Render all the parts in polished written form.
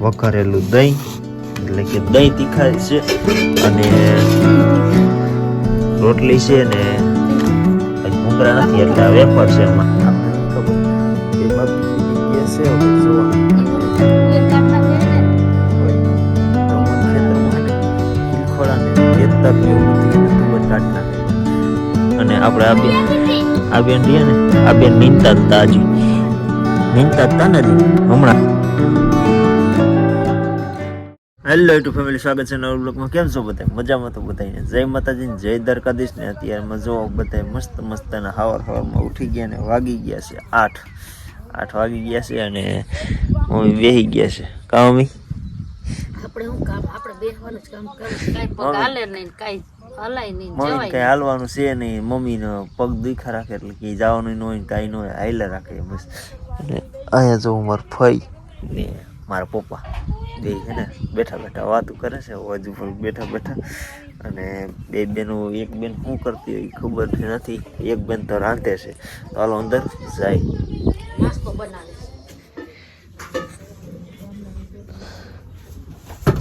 વઘારેલું દહીં એટલે કે દહીં તીખા છે અને રોટલી છે ને ભૂંગળા નથી એટલે વેફર છે એમાં અને આપણે આ બેન રહીએ ને આ બેન નીંદતા હતા હજી નીંદતા હતા ને હમણાં. હેલો યુટ્યુબ ફેમિલી, સ્વાગત છે નવા બ્લોગમાં. કેમ છો બધા? મજામાં તો બધાને જય માતાજી ને જય દ્વારકાધીશ ને. અત્યારમાં જો બધા મસ્ત મસ્તના હવારમાં ઉઠી ગયા ને વાગી ગયા છે 8 વાગી ગયા છે અને મમ્મી બેસી ગયા છે. કા મમ્મી? આપણે શું કામ, આપણે બેસવાનું જ કામ કરે, કાઈ પગ હાલે નહીં, કાઈ હલાય નહીં, મમ્મી કઈ હાલવાનું છે નહીં. મમ્મીનો પગ દુખા રાખે એટલે કે જવાનું ન હોય કાંઈ ન હોય, હાઈલા રાખે બસ. અને અહીંયા જો મારા ફઈ ને મારા પપ્પા બે છે ને બેઠા બેઠા વાતું કરે છે હજુ પણ બેઠા બેઠા. અને બે બેનો, એક બેન શું કરતી હોય ખબર નથી, એક બેન તો રાંધે છે. તો હાલો અંદર જાય. નાસ્તો બનાવે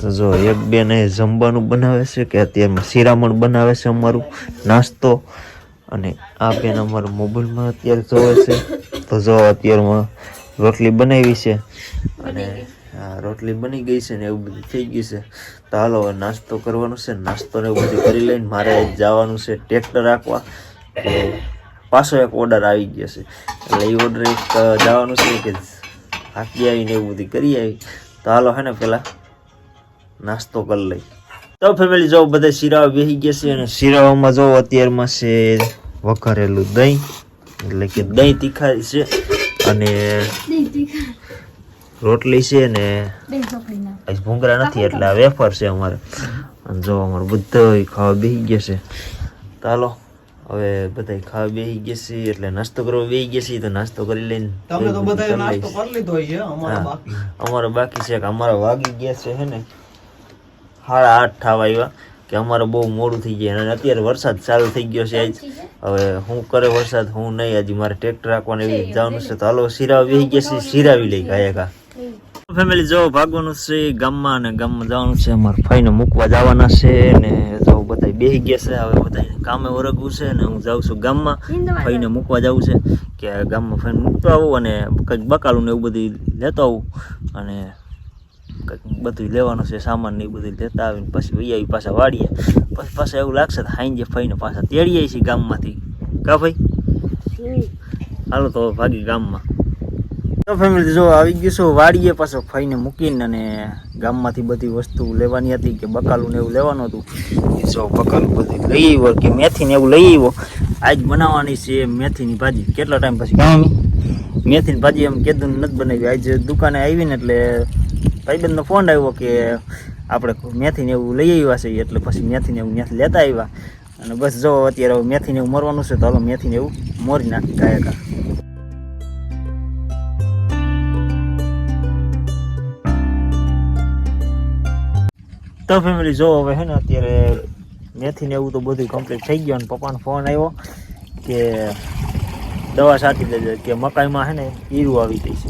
તો જો એક બેન એ જમવાનું બનાવે છે કે અત્યારમાં શિરામણ બનાવે છે અમારું નાસ્તો. અને આ બેન અમારા મોબાઈલમાં અત્યારે જોવે છે. તો જો અત્યારમાં રોટલી બનાવી છે અને રોટલી બની ગઈ છે ને એવું બધું થઈ ગયું છે. તો હાલો હવે નાસ્તો કરવાનો છે. નાસ્તો ને એવું બધું કરી લઈને મારે જવાનું છે ટ્રેક્ટર રાખવા. પાછો એક ઓર્ડર આવી ગયો છે એટલે એ ઓર્ડર એક જવાનું છે કે હાકી આવીને એવું બધું કરી આવી. તો હાલો હે ને પેલા નાસ્તો કરી લઈ. તો ફેમિલી જો બધા શીરાવા બેસી ગયા છે અને શીરાવામાં જો અત્યારમાં છે વઘારેલું દહીં એટલે કે દહીં તીખા છે અને રોટલી છે ને ભૂંગળા નથી એટલે આ વેફર છે અમારે. અને જો અમારે બધા ખાવા બેસી ગયા છે. તો હાલો હવે બધા ખાવા બેસી ગયા છે એટલે નાસ્તો કરવા બેસી ગયા છે. તો નાસ્તો કરી લઈને અમારે બાકી છે કે અમારે વાગી ગયા છે હે ને 8:30 થવા આવ્યા કે અમારે બહુ મોડું થઈ જાય. અને અત્યારે વરસાદ ચાલુ થઈ ગયો છે. આજ હવે શું કરે વરસાદ હું નહીં, હજી મારે ટ્રેક્ટર રાખવાનું એવી જવાનું છે. તો હાલો શીરાવા બેસી ગયા છે, શીરાવી લઈ ગયા. ફેમિલી જો ભાગવાનું છે ગામમાં અને ગામમાં જવાનું છે. અમારા ભાઈને મૂકવા જવાના છે ને જો બધા બેસી ગયા છે. હવે બધા કામે વરગવું છે ને હું જાઉં છું ગામમાં. ભાઈને મૂકવા જવું છે કે ગામમાં ભાઈને મૂકતો આવું અને કંઈક બકાલું ને એવું બધું લેતો આવું અને કંઈક બધું લેવાનું છે સામાન ને એ બધું લેતા આવીને પછી વહી આવી પાછા વાડીએ. પછી પાછા એવું લાગશે તો હાઈને ભાઈને પાછા તેડીએ છીએ ગામમાંથી. કા ભાઈ? હાલો તો ભાગી ગામમાં. તો ફેમિલી જો આવી ગયું છું વાડીએ. પાછો ભાઈને મૂકીને અને ગામમાંથી બધી વસ્તુ લેવાની હતી કે બકાલું ને એવું લેવાનું હતું. જો બકાલું બધું લઈ આવ્યો કે મેથી ને એવું લઈ આવ્યો. આજ બનાવવાની છે મેથીની ભાજી. કેટલા ટાઈમ પછી કામ મેથીની ભાજી એમ કીધું નથી બનાવી. આજ દુકાને આવીને એટલે ભાઈબંધનો ફોન આવ્યો કે આપણે મેથીને એવું લઈ આવ્યા છે એટલે પછી મેથીને એવું ત્યાંથી લેતા આવ્યા. અને બસ જો અત્યારે હવે મેથીને એવું મરવાનું છે. તો હાલો મેથીને એવું મોરી નાખી ગાયકા. તો ફેમિલી જો હવે હે ને અત્યારે મેથીને એવું તો બધું કમ્પ્લીટ થઈ ગયું. અને પપ્પાનો ફોન આવ્યો કે દવા છાંટી દેજે કે મકાઈમાં હે ને ઈરું આવી ગઈ છે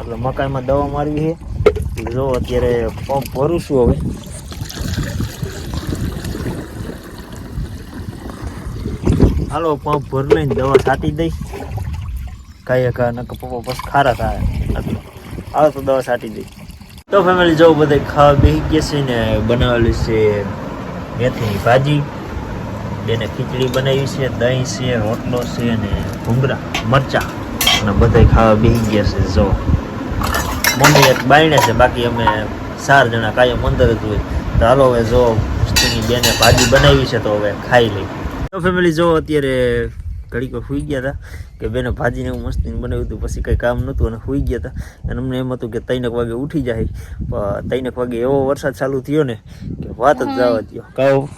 એટલે મકાઈમાં દવા મારવી છે. જો અત્યારે પંપ ભરું છું. હવે હાલો પંપ ભરી લઈને દવા છાંટી દઈ કાંઈ કા નકર પપ્પા બસ ખારા થાય એટલે હાલો તો દવા છાંટી દઈ. તો ફેમિલી જો બધા ખાવા બેસી ગયા છે ને બનાવેલી છે મેથીની ભાજી, બેને ખીચડી બનાવી છે, દહીં છે, રોટલો છે અને ભૂંગળા મરચાં અને બધા ખાવા બેસી ગયા છે. જો મમ્મી એક બાયણે છે, બાકી અમે 4 જણા કાયમ અંદર જ હોય. તો હાલો હવે જો વસ્તુની બેને ભાજી બનાવી છે તો હવે ખાઈ લઈ. તો ફેમિલી જો અત્યારે ઘડીક સુઈ ગયા હતા કે બેને ભાજીને એવું મસ્તીને બનાવ્યું હતું. પછી કંઈ કામ નહોતું અને સુઈ ગયા હતા. અને અમને એમ હતું કે 3 વાગે ઉઠી જાય. પણ 3 વાગે એવો વરસાદ ચાલુ થયો ને કે વાત જ જવા દો.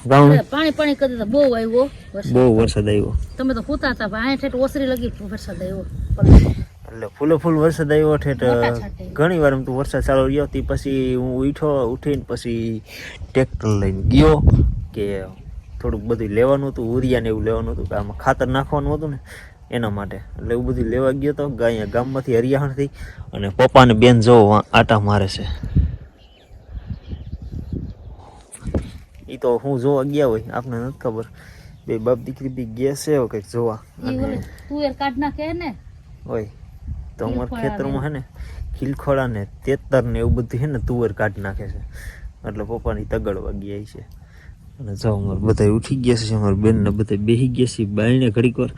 પાણી પાણી કરતા બહુ આવ્યો, બહુ વરસાદ આવ્યો. તમે તો સુતા હતા પણ આ ઠેઠ ઓસરી લગી વરસાદ આવ્યો. એટલે ફૂલ વરસાદ આવ્યો ઠેઠ. ઘણી વાર એમ તો વરસાદ ચાલુ રહ્યો. તે પછી હું ઉઠીને પછી ટ્રેક્ટર લઈને ગયો કે થોડુંક બધું લેવાનું હતું, ઉરિયા ને એવું લેવાનું હતું કે આમાં ખાતર નાખવાનું હતું ને એના માટે. એટલે એવું બધું લેવા ગયો હતો ગામમાંથી હરિયાણાથી. અને પપ્પા ને બેન જો આટા મારે છે. એ તો હું જોવા ગયા હોય આપણને નથી ખબર. બે બાપ દીકરી બી ગયા છે કંઈક જોવા. તુવેર કાઢ નાખે ને હોય તો અમારા ખેતરમાં હે ને ખીલખોળા ને તેતર ને એવું બધું હે ને તુવેર કાઢી નાખે છે. એટલે પપ્પાની તગડવા ગયા છે. અને જો અમારે બધા ઉઠી ગયા છે. અમારા બેન ને બધા બેસી ગયા છે બાયણે ઘડીક વાર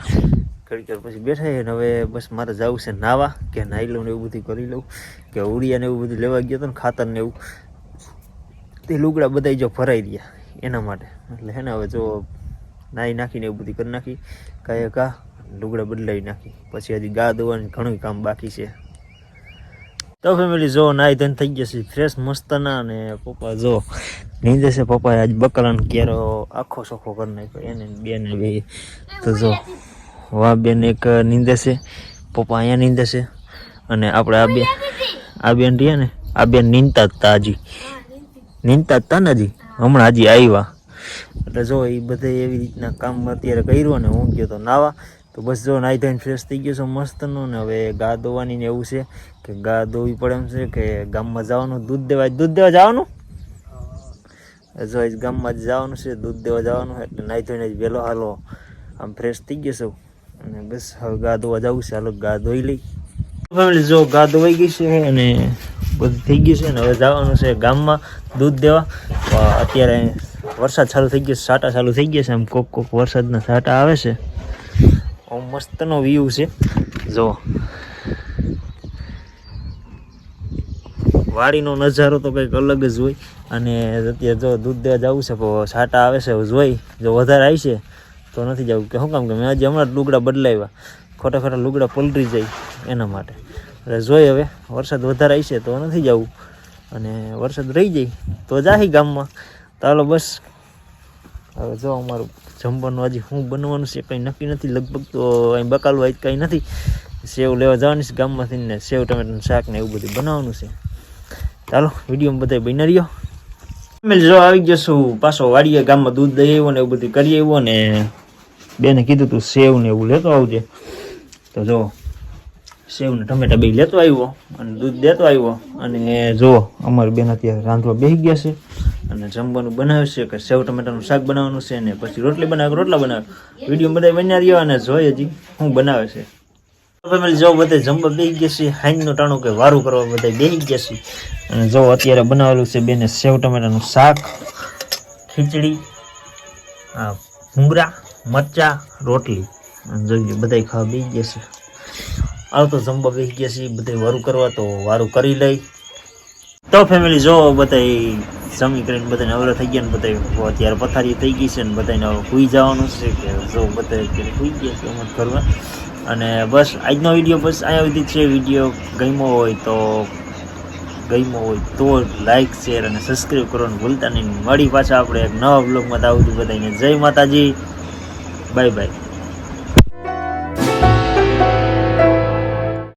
પછી બેઠા છે. હવે બસ મારે જવું છે નાવા કે નાહી લઉં ને એવું બધું કરી લઉં કે ઉડિયા ને એવું બધું લેવા ગયો હતો ને ખાતર ને એવું તે લુગડા બધા જો ભરાઈ રહ્યા એના માટે. એટલે હે ને હવે જો નાહી નાખીને એવું બધું કરી નાખી કા લુગડા બદલાવી નાખી. પછી હજી ગા દોવાનું ઘણું કામ બાકી છે. તો ફેમિલી જો નાહી ધોઈને થઈ ગયા છે ફ્રેશ મસ્તના. અને પપ્પા જો નીંદે છે. પપ્પાએ આજ બકરાનો કેરો આખો સોખો કરી નાખ્યો એને બેન બે. તો જો વા બેન એક નીંદે છે, પપ્પા અહીંયા નીંદે છે. અને આપણે આ બેન રહ્યા ને આ બેન નીંદતા જ હતા હજી નીંદતા જ હતા ને હજી હમણાં હજી આવ્યા. એટલે જો એ બધા એવી રીતના કામ અત્યારે કર્યું. ને હું ગયો તો નાવા. તો બસ જો નાહી ધોઈને ફ્રેશ થઈ ગયો છું મસ્તનો. ને હવે ગા દોવાની ને એવું છે કે ગા દોવી પડે એમ છે કે ગામમાં જવાનું દૂધ દેવા જવાનું. જો ગામમાં જ જવાનું છે દૂધ દેવા જવાનું. એટલે નાહી ધોઈને જ વહેલો હાલો આમ ફ્રેશ થઈ ગયો છું. અને બસ હવે ગા દોવા જવું છે. હાલો ગા ધોઈ લઈ. ફેમિલી જો ગા ધોવાઈ ગઈ છે અને બધું થઈ ગયું છે. ને હવે જવાનું છે ગામમાં દૂધ દેવા. અત્યારે વરસાદ ચાલુ થઈ ગયો, સાટા ચાલુ થઈ ગયા છે. આમ કોક વરસાદના સાટા આવે છે. મસ્તનો વ્યૂ છે જો વાડીનો નજારો તો કંઈક અલગ જ હોય. અને અત્યારે જો દૂધ દેવા જવું છે પણ સાટા આવે છે જોઈ જો વધારે આવી છે તો નથી જવું. કે શું કામ કે મેં હજી હમણાં જ લુગડા બદલાવ્યા, ખોટા લુગડા પલરી જાય એના માટે. એટલે જોઈ હવે વરસાદ વધારે આવી છે તો નથી જવું. અને વરસાદ રહી જાય તો જાહી ગામમાં. તો હાલો બસ હવે જો અમારું જમવાનું હજી શું બનવાનું છે કંઈ નક્કી નથી. લગભગ તો અહીં બકાલું આજ કંઈ નથી. સેવ લેવા જવાની છે ગામમાંથી ને સેવ ટમેટાનું શાક ને એવું બધું બનાવવાનું છે. ચાલો વિડીયોમાં બધા બની રહ્યો. જો આવી ગયો છું પાછો વાડીએ ગામમાં દૂધ દઈ આવ્યો ને એવું બધું કરી આવ્યો. ને બેને કીધું તું સેવ ને એવું લેતો આવજે. તો જો સેવ ને ટમેટા બે લેતો આવ્યો અને દૂધ દેતો આવ્યો. અને જો અમારી બેન અત્યારે રાંધવા બેસી ગયા છે અને જમવાનું બનાવે છે કે સેવ ટમેટાનું શાક બનાવવાનું છે ને પછી રોટલા બનાવે. વિડીયો બધા બન્યા રહ્યો અને જોઈ હજી શું બનાવે છે. ફેમિલી જો બધા જમવા બેસી ગયા છે. હાઈનું ટાણું કે વારું કરવા બધા બેસી ગયા છે. અને જો અત્યારે બનાવેલું છે બેને સેવ ટમેટાનું શાક, ખીચડી, ભૂંગળા, મરચા, રોટલી. અને જોઈ બધા ખાવા બેસી ગયા છે. આવ તો જમવા બેસી ગયા છે બધા વારું કરવા. તો વારું કરી લઈ. તો ફેમિલી જો બધા જમી કરીને બધાને અવરા થઈ ગયા ને બધા અત્યારે પથારી થઈ ગઈ છે ને બધાને હવે સૂઈ જવાનું છે. કે જો બધા અત્યારે સૂઈ ગયા છે અમારા ઘરમાં. અને બસ આજનો વિડીયો બસ અહીંયા સુધી છે. વિડીયો ગમ્યો હોય તો લાઈક શેર અને સબસ્ક્રાઈબ કરવાનું ભૂલતા નહીં. મળી પાછા આપણે એક નવા બ્લોગમાં આવું બધાને જય માતાજી, બાય બાય.